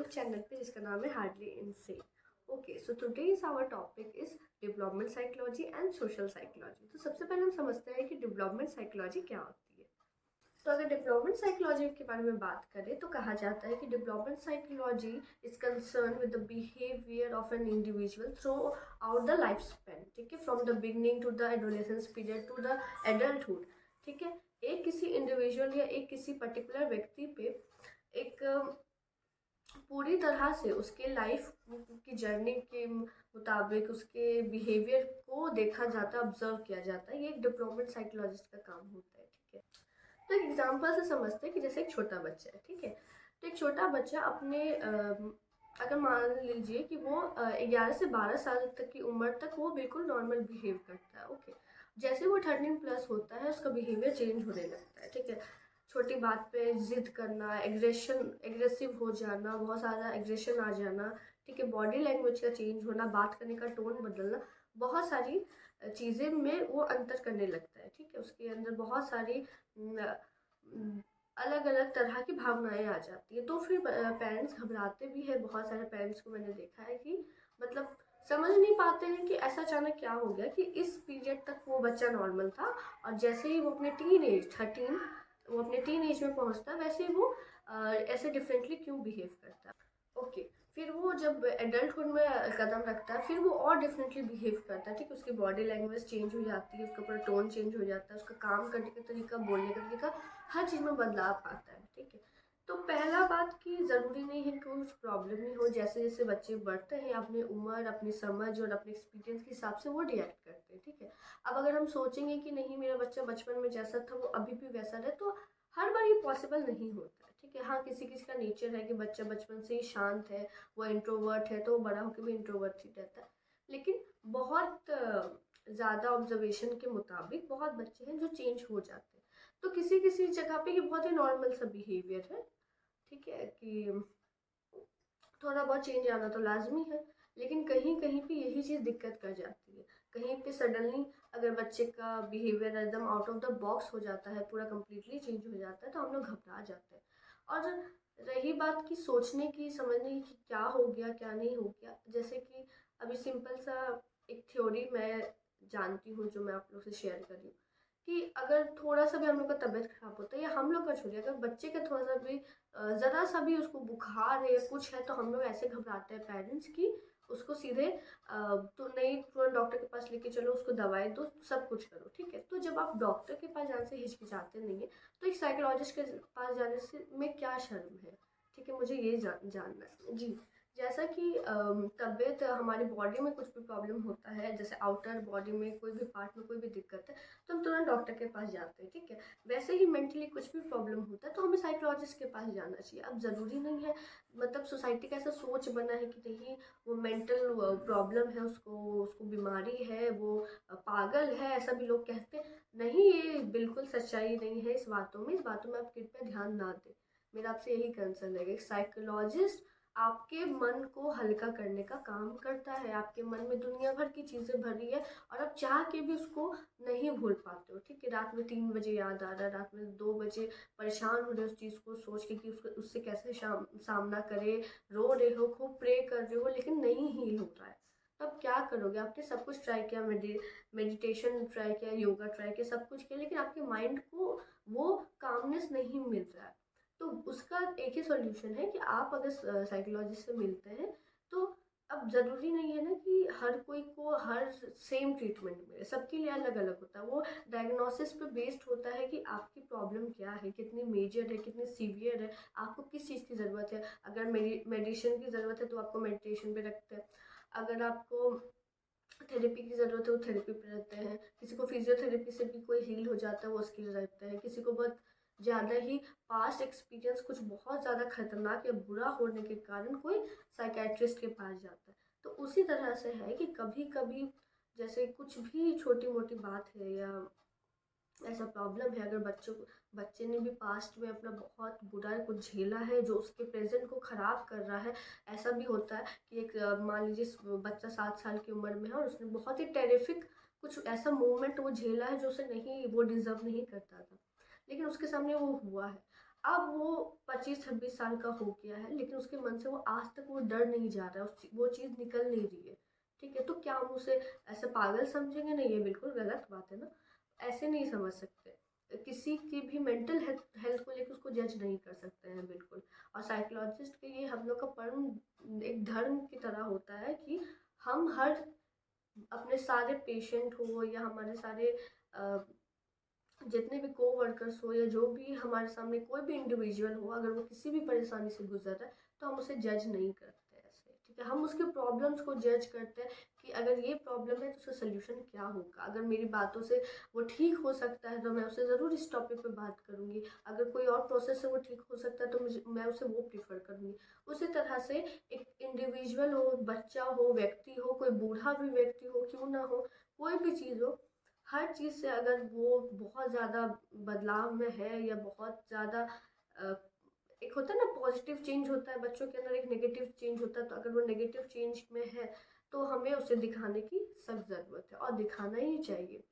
YouTube channel पे जिसका नाम है hardly insane. Okay, so today's our topic is development psychology and social psychology. तो सबसे पहले हम समझते हैं कि डेवलपमेंट साइकोलॉजी क्या होती है। तो अगर डेवलपमेंट साइकोलॉजी के बारे में बात करें तो कहा जाता है कि development psychology is concern with the behaviour of an individual throughout the life span, ठीक है, from the beginning to the adolescence period to the adulthood. ठीक है, एक किसी इंडिविजुअल या एक किसी पर्टिकुलर व्यक्ति पे एक पूरी तरह से उसके लाइफ की जर्नी के मुताबिक उसके बिहेवियर को देखा जाता है, ऑब्जर्व किया जाता है। ये एक डेवलपमेंट साइकोलॉजिस्ट का काम होता है। ठीक है, तो एक एग्जांपल से समझते हैं कि जैसे एक छोटा बच्चा है, ठीक है, तो एक छोटा बच्चा अपने अगर मान लीजिए कि वो 11 से 12 साल तक की उम्र तक वो बिल्कुल नॉर्मल बिहेव करता है। ओके, जैसे वो 13+ होता है उसका बिहेवियर चेंज होने लगता है। ठीक है, छोटी बात पे जिद करना, एग्रेसिव हो जाना, बहुत सारा एग्रेशन आ जाना, ठीक है, बॉडी लैंग्वेज का चेंज होना, बात करने का टोन बदलना, बहुत सारी चीज़ें में वो अंतर करने लगता है। ठीक है, उसके अंदर बहुत सारी अलग अलग तरह की भावनाएं आ जाती है। तो फिर पेरेंट्स घबराते भी है। बहुत सारे पेरेंट्स को मैंने देखा है कि मतलब समझ नहीं पाते हैं कि ऐसा अचानक क्या हो गया कि इस पीरियड तक वो बच्चा नॉर्मल था और जैसे ही वो अपने टीन एज 13 वो अपने टीन एज में पहुंचता है वैसे वो ऐसे डिफरेंटली क्यों बिहेव करता है। ओके, फिर वो जब एडल्टहुड में कदम रखता है फिर वो और डिफरेंटली बिहेव करता है। ठीक है, उसकी बॉडी लैंग्वेज चेंज हो जाती है, उसका पूरा टोन चेंज हो जाता है, उसका काम करने का तरीका, बोलने का तरीका, हर चीज़ में बदलाव आता है। ठीक है, तो पहला बात कि ज़रूरी नहीं है कि कुछ प्रॉब्लम ही हो। जैसे जैसे बच्चे बढ़ते हैं अपनी उम्र, अपनी समझ और अपने एक्सपीरियंस के हिसाब से वो रिएक्ट करते हैं। ठीक है, अब अगर हम सोचेंगे कि नहीं मेरा बच्चा बचपन में जैसा था वो अभी भी वैसा रहे तो हर बार ये पॉसिबल नहीं होता है। ठीक है, हाँ, किसी किसी का नेचर है कि बच्चा बचपन से ही शांत है, वो इंट्रोवर्ट है तो वो बड़ा होकर भी इंट्रोवर्ट ही रहता है। लेकिन बहुत ज़्यादा ऑब्जर्वेशन के मुताबिक बहुत बच्चे हैं जो चेंज हो जाते हैं। तो किसी किसी जगह पे ये बहुत ही नॉर्मल सा बिहेवियर है। ठीक है, कि थोड़ा बहुत चेंज आना तो लाजमी है, लेकिन कहीं कहीं पे यही चीज़ दिक्कत कर जाती है। कहीं पे सडनली अगर बच्चे का बिहेवियर एकदम आउट ऑफ द बॉक्स हो जाता है, पूरा कम्प्लीटली चेंज हो जाता है तो हम लोग घबरा जाते हैं। और रही बात की सोचने की, समझने की कि क्या हो गया क्या नहीं हो गया, जैसे कि अभी सिंपल सा एक थ्योरी मैं जानती हूँ जो मैं आप लोग से शेयर कर रही हूँ कि अगर थोड़ा सा भी हम लोग का तबीयत खराब होता है या हम लोग का छोड़िए, अगर बच्चे का थोड़ा सा भी ज़रा सा भी उसको बुखार है या कुछ है तो हम लोग ऐसे घबराते हैं पेरेंट्स की उसको सीधे तो नहीं तुरंत डॉक्टर के पास लेके चलो, उसको दवाई दो, सब कुछ करो। ठीक है, तो जब आप डॉक्टर के पास जाने से हिचकिचाते नहीं है तो एक साइकोलॉजिस्ट के पास जाने से में क्या शर्म है। ठीक है, मुझे ये जानना है जी। जैसा कि तबीयत हमारी बॉडी में कुछ भी प्रॉब्लम होता है, जैसे आउटर बॉडी में कोई भी पार्ट में कोई भी दिक्कत है तो हम तुरंत डॉक्टर के पास जाते हैं। ठीक है, वैसे ही मेंटली कुछ भी प्रॉब्लम होता है तो हमें साइकोलॉजिस्ट के पास जाना चाहिए। अब ज़रूरी नहीं है, मतलब सोसाइटी का ऐसा सोच बना है कि नहीं वो मेंटल प्रॉब्लम है, उसको उसको बीमारी है, वो पागल है, ऐसा भी लोग कहते हैं। नहीं, ये बिल्कुल सच्चाई नहीं है इस बातों में आप कृपया ध्यान ना दें। मेरा आपसे यही कंसर्न है। एक साइकोलॉजिस्ट आपके मन को हल्का करने का काम करता है। आपके मन में दुनिया भर की चीज़ें भरी है और आप चाह के भी उसको नहीं भूल पाते हो। ठीक है, रात में 3 बजे याद आ रहा है, रात में 2 बजे परेशान हो रहे हो उस चीज़ को सोच के कि उसको उससे कैसे सामना करे, रो रहे हो, खूब प्रे कर रहे हो, लेकिन नहीं हील हो रहा है। तो अब क्या करोगे? आपने सब कुछ ट्राई किया, मेडिटेशन ट्राई किया, योगा ट्राई किया, सब कुछ किया, लेकिन आपके माइंड को वो कामनेस नहीं मिल रहा है। तो उसका एक ही सॉल्यूशन है कि आप अगर साइकोलॉजिस्ट से मिलते हैं तो अब ज़रूरी नहीं है ना कि हर कोई को हर सेम ट्रीटमेंट मिले, सबके लिए अलग अलग होता है। वो डायग्नोसिस पे बेस्ड होता है कि आपकी प्रॉब्लम क्या है, कितनी मेजर है, कितनी सीवियर है, आपको किस चीज़ की ज़रूरत है। अगर मेडिसिन की ज़रूरत है तो आपको मेडिटेशन पे रखते हैं। अगर आपको थेरेपी की ज़रूरत है वो थेरेपी पे रहते हैं। किसी को फिजियोथेरेपी से भी कोई हील हो जाता है वो उसके लिए रहते हैं। किसी को बहुत ज़्यादा ही पास्ट एक्सपीरियंस कुछ बहुत ज़्यादा खतरनाक या बुरा होने के कारण कोई साइकेट्रिस्ट के पास जाता है। तो उसी तरह से है कि कभी कभी जैसे कुछ भी छोटी मोटी बात है या ऐसा प्रॉब्लम है, अगर बच्चे ने भी पास्ट में अपना बहुत बुरा कुछ झेला है जो उसके प्रेजेंट को ख़राब कर रहा है। ऐसा भी होता है कि एक मान लीजिए बच्चा 7 साल की उम्र में है और उसने बहुत ही टेरिफिक कुछ ऐसा मोमेंट वो झेला है जो उसे नहीं वो डिज़र्व नहीं करता था, लेकिन उसके सामने वो हुआ है। अब वो 25-26 साल का हो गया है, लेकिन उसके मन से वो आज तक वो डर नहीं जा रहा है, वो चीज़ निकल नहीं रही है। ठीक है, तो क्या हम उसे ऐसे पागल समझेंगे? नहीं, ये बिल्कुल गलत बात है ना। ऐसे नहीं समझ सकते। किसी की भी मेंटल हेल्थ हेल्थ को लेकर उसको जज नहीं कर सकते हैं बिल्कुल। और साइकोलॉजिस्ट के ये हम लोग का परम एक धर्म की तरह होता है कि हम हर अपने सारे पेशेंट हो या हमारे सारे जितने भी कोवर्कर्स हो या जो भी हमारे सामने कोई भी इंडिविजुअल हो, अगर वो किसी भी परेशानी से गुजर रहा है तो हम उसे जज नहीं करते ऐसे। ठीक है, हम उसके प्रॉब्लम्स को जज करते हैं कि अगर ये प्रॉब्लम है तो उसका सोल्यूशन क्या होगा। अगर मेरी बातों से वो ठीक हो सकता है तो मैं उसे ज़रूर इस टॉपिक पे बात करूँगी। अगर कोई और प्रोसेस से वो ठीक हो सकता है तो मैं उसे वो प्रीफर करूँगी। उसी तरह से एक इंडिविजुअल हो, बच्चा हो, व्यक्ति हो, कोई बूढ़ा भी व्यक्ति हो, क्यों ना हो, कोई भी चीज़ हो, हर चीज़ से अगर वो बहुत ज़्यादा बदलाव में है या बहुत ज़्यादा एक होता है ना पॉजिटिव चेंज होता है बच्चों के अंदर, एक नेगेटिव चेंज होता है, तो अगर वो नेगेटिव चेंज में है तो हमें उसे दिखाने की सख्त ज़रूरत है और दिखाना ही चाहिए।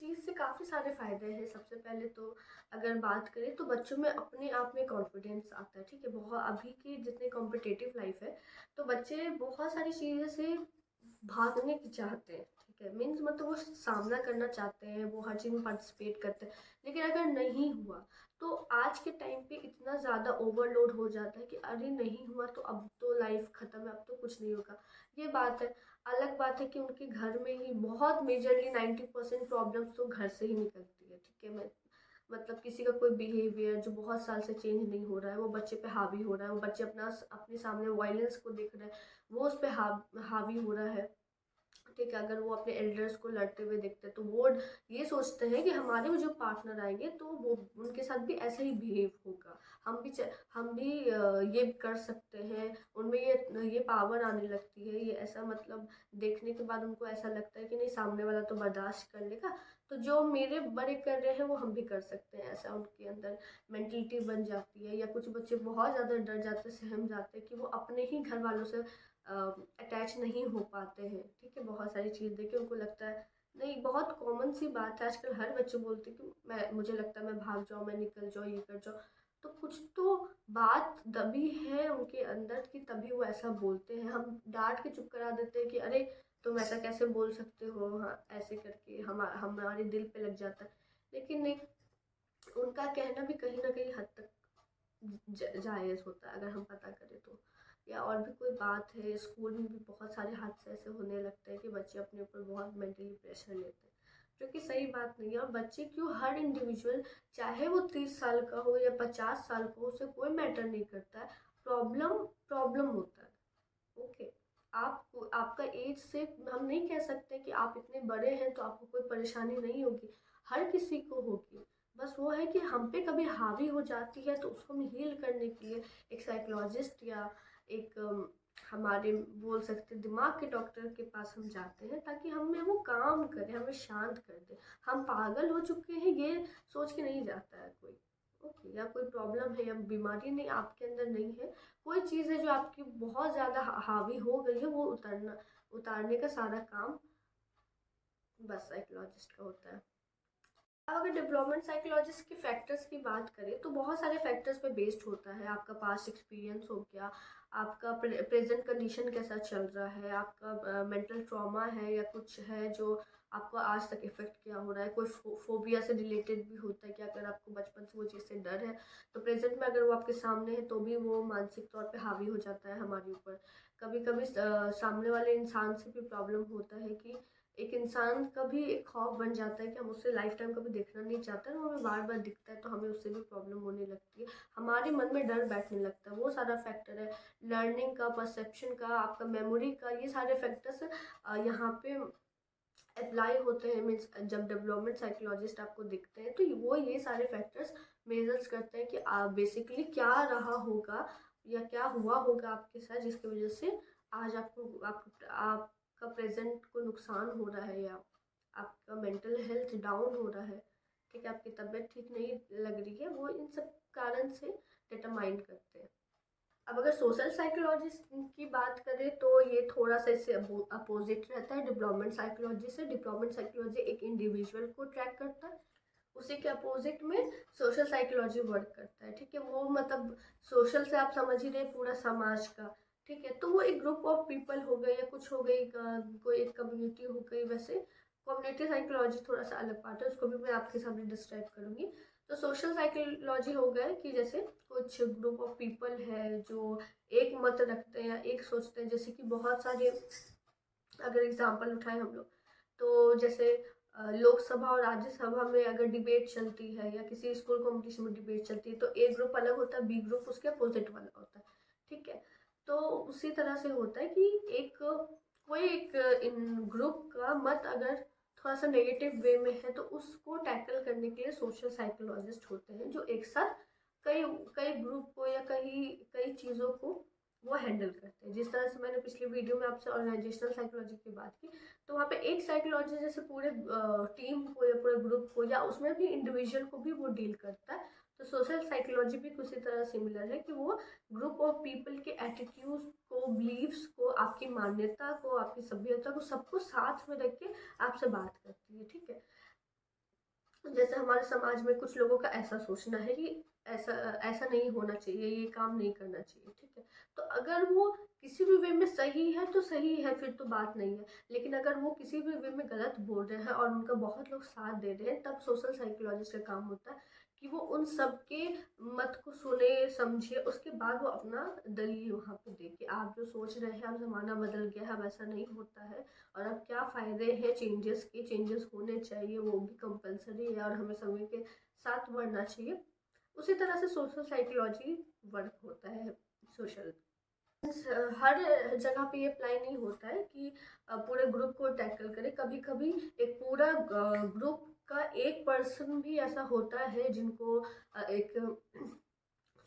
चीज़ से काफ़ी सारे फ़ायदे हैं। सबसे पहले तो अगर बात करें तो बच्चों में अपने आप में कॉन्फिडेंस आता है। ठीक है, बहुत अभी की जितनी कॉम्पिटिटिव लाइफ है तो बच्चे बहुत सारी चीज़ें से भागने की चाहते हैं। ठीक है, मीन्स मतलब वो सामना करना चाहते हैं, वो हर चीज़ में पार्टिसिपेट करते हैं, लेकिन अगर नहीं हुआ तो आज के टाइम पे इतना ज़्यादा ओवरलोड हो जाता है कि अरे नहीं हुआ तो अब तो लाइफ ख़त्म है, अब तो कुछ नहीं होगा। ये बात है। अलग बात है कि उनके घर में ही बहुत मेजरली 90% प्रॉब्लम्स तो घर से ही निकलती है। ठीक है, मैं मतलब किसी का कोई बिहेवियर जो बहुत साल से चेंज नहीं हो रहा है वो बच्चे पे हावी हो रहा है, वो बच्चे अपने सामने वायलेंस को देख रहे हैं, वो उस पर हावी हो रहा है। ठीक है, अगर वो अपने एल्डर्स को लड़ते हुए देखते हैं तो वो ये सोचते हैं कि हमारे वो जो पार्टनर आएंगे तो वो उनके साथ भी ऐसे ही बिहेव होगा, हम भी ये कर सकते हैं। उनमें ये पावर आने लगती है, ये ऐसा मतलब देखने के बाद उनको ऐसा लगता है कि नहीं, सामने वाला तो बर्दाश्त कर लेगा, तो जो मेरे बड़े कर रहे हैं वो हम भी कर सकते हैं, ऐसा उनके अंदर मेंटलिटी बन जाती है। या कुछ बच्चे बहुत ज़्यादा डर जाते, सहम जाते हैं कि वो अपने ही घर वालों से अटैच नहीं हो पाते हैं। ठीक है, बहुत सारी चीज़ देख के उनको लगता है, नहीं, बहुत कॉमन सी बात है आजकल, हर बच्चे बोलते हैं कि मैं मुझे लगता है मैं भाग जाऊँ, मैं निकल जाऊँ, ये कर जाऊँ। तो कुछ तो बात दबी है उनके अंदर कि तभी वो ऐसा बोलते हैं। हम डांट के चुप करा देते हैं कि अरे तुम ऐसा कैसे बोल सकते हो, हाँ ऐसे करके हमारे दिल पे लग जाता है। लेकिन नहीं, उनका कहना भी कहीं ना कहीं हद तक जायज़ होता है अगर हम पता करें तो। या और भी कोई बात है, स्कूल में भी बहुत सारे हादसे ऐसे होने लगते हैं कि बच्चे अपने ऊपर बहुत मेंटली प्रेशर लेते हैं, जो कि सही बात नहीं है। और बच्चे क्यों, हर इंडिविजुअल चाहे वो 30 साल का हो या 50 साल का हो, उसे कोई मैटर नहीं करता है। प्रॉब्लम प्रॉब्लम होता है। ओके, आप आपका एज से हम नहीं कह सकते कि आप इतने बड़े हैं तो आपको कोई परेशानी नहीं होगी, हर किसी को होगी। बस वो है कि हम पे कभी हावी हो जाती है तो उसको हम हील करने के लिए एक साइकोलॉजिस्ट या एक हमारे बोल सकते दिमाग के डॉक्टर के पास हम जाते हैं ताकि हमें वो काम करे, हमें शांत कर दे। हम पागल हो चुके हैं ये सोच के नहीं जाता है कोई। ओके, या कोई प्रॉब्लम है या बीमारी नहीं आपके अंदर नहीं है, कोई चीज़ है जो आपकी बहुत ज़्यादा हावी हो गई है, वो उतारने का सारा काम बस साइकोलॉजिस्ट का होता है। अब अगर डेवलपमेंट साइकोलॉजिस्ट के फैक्टर्स की बात करें तो बहुत सारे फैक्टर्स पे बेस्ड होता है। आपका पास्ट एक्सपीरियंस हो गया, आपका प्रेजेंट कंडीशन कैसा चल रहा है, आपका मेंटल ट्रॉमा है या कुछ है जो आपको आज तक इफेक्ट किया हो रहा है, कोई फोबिया से रिलेटेड भी होता है कि अगर आपको बचपन से वो चीज़ से डर है तो प्रेजेंट में अगर वो आपके सामने है तो भी वो मानसिक तौर पे हावी हो जाता है हमारे ऊपर। कभी कभी सामने वाले इंसान से भी प्रॉब्लम होता है कि एक इंसान का भी एक खौफ बन जाता है कि हम उससे लाइफ टाइम कभी देखना नहीं चाहते हैं, वो हमें बार बार दिखता है तो हमें उससे भी प्रॉब्लम होने लगती है, हमारे मन में डर बैठने लगता है। वो सारा फैक्टर है, लर्निंग का, परसेप्शन का, आपका मेमोरी का, ये सारे फैक्टर्स यहाँ पे अप्लाई होते हैं। मीन्स जब डेवलपमेंट साइकोलॉजिस्ट आपको दिखते हैं तो वो ये सारे फैक्टर्स मेजर्स करते हैं कि बेसिकली क्या रहा होगा या क्या हुआ होगा आपके साथ जिसकी वजह से आज आपका प्रेजेंट को नुकसान हो रहा है या आपका मेंटल हेल्थ डाउन हो रहा है। ठीक है, आपकी तबीयत ठीक नहीं लग रही है, वो इन सब कारण से डिटरमाइन करते हैं। अब अगर सोशल साइकोलॉजी की बात करें तो ये थोड़ा सा इससे अपोजिट रहता है डेवलपमेंट साइकोलॉजी से। डेवलपमेंट साइकोलॉजी एक इंडिविजुअल को ट्रैक करता है, उसी के अपोजिट में सोशल साइकोलॉजी वर्क करता है, ठीक है। वो मतलब सोशल से आप समझ ही रहे पूरा समाज का, ठीक है। तो वो एक ग्रुप ऑफ पीपल हो गए या कुछ हो गई, कोई एक कम्युनिटी हो गई। वैसे कम्युनिटी साइकोलॉजी थोड़ा सा अलग पार्ट है, उसको भी मैं आपके सामने डिस्क्राइब करूंगी। तो सोशल साइकोलॉजी हो गया कि जैसे कुछ ग्रुप ऑफ पीपल है जो एक मत रखते हैं या एक सोचते हैं। जैसे कि बहुत सारे अगर एग्जाम्पल उठाएं हम लोग, तो जैसे लोकसभा और राज्यसभा में अगर डिबेट चलती है या किसी स्कूल कॉम्पिटिशन में डिबेट चलती है, तो ए ग्रुप अलग होता है, बी ग्रुप उसके अपोजिट वाला होता है, ठीक है। तो उसी तरह से होता है कि एक कोई एक इन ग्रुप का मत अगर थोड़ा सा नेगेटिव वे में है, तो उसको टैकल करने के लिए सोशल साइकोलॉजिस्ट होते हैं जो एक साथ कई कई ग्रुप को या कई कई चीज़ों को वो हैंडल करते हैं। जिस तरह से मैंने पिछली वीडियो में आपसे ऑर्गेनाइजेशनल साइकोलॉजी की बात की, तो वहाँ पे एक साइकोलॉजी जैसे पूरे टीम को या पूरे ग्रुप को या उसमें भी इंडिविजुअल को भी वो डील करता है। तो सोशल साइकोलॉजी भी उसी तरह सिमिलर है कि वो ग्रुप ऑफ पीपल के एटीट्यूड को, बिलीव्स को, आपकी मान्यता को, आपकी सभ्यता को, सबको साथ में रख के आपसे बात करती है, ठीक है। जैसे हमारे समाज में कुछ लोगों का ऐसा सोचना है कि ऐसा ऐसा नहीं होना चाहिए, ये काम नहीं करना चाहिए, ठीक है। तो अगर वो किसी भी वे में सही है तो सही है, फिर तो बात नहीं है। लेकिन अगर वो किसी भी वे में गलत बोल रहे हैं और उनका बहुत लोग साथ दे रहे हैं, तब सोशल साइकोलॉजिस्ट का काम होता है कि वो उन सबके मत को सुने, समझे, उसके बाद वो अपना दलील वहाँ पे दे कि आप जो सोच रहे हैं, अब ज़माना बदल गया है, अब ऐसा नहीं होता है, और अब क्या फ़ायदे हैं चेंजेस के, चेंजेस होने चाहिए, वो भी कंपलसरी है और हमें समय के साथ बढ़ना चाहिए। उसी तरह से सोशल साइकोलॉजी वर्क होता है। सोशल हर जगह पे ये अप्लाई नहीं होता है कि पूरे ग्रुप को टैकल करे। कभी कभी एक पूरा ग्रुप का एक पर्सन भी ऐसा होता है जिनको एक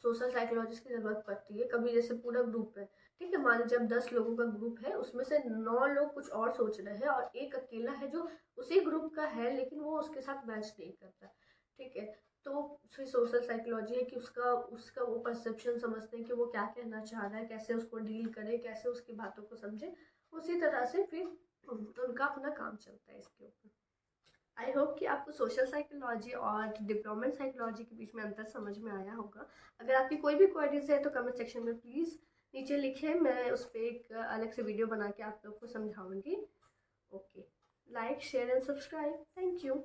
सोशल साइकोलॉजिस्ट की ज़रूरत पड़ती है। कभी जैसे पूरा ग्रुप है, ठीक है, मान लीजिए अब 10 लोगों का ग्रुप है, उसमें से 9 लोग कुछ और सोच रहे हैं और एक अकेला है जो उसी ग्रुप का है लेकिन वो उसके साथ मैच नहीं करता, ठीक है। तो फिर सोशल साइकोलॉजी है कि उसका उसका वो परसेप्शन समझते हैं कि वो क्या कहना चाह रहा है, कैसे उसको डील करे, कैसे उसकी बातों को समझे। उसी तरह से फिर उनका अपना काम चलता है इसके ऊपर। आई होप कि आपको सोशल साइकोलॉजी और डिप्लोमेंट साइकोलॉजी के बीच में अंतर समझ में आया होगा। अगर आपकी कोई भी क्वेरीज है तो कमेंट सेक्शन में प्लीज़ नीचे लिखें, मैं उस पर एक अलग से वीडियो बना के आप लोग को समझाऊंगी। Okay, like share and subscribe, thank you.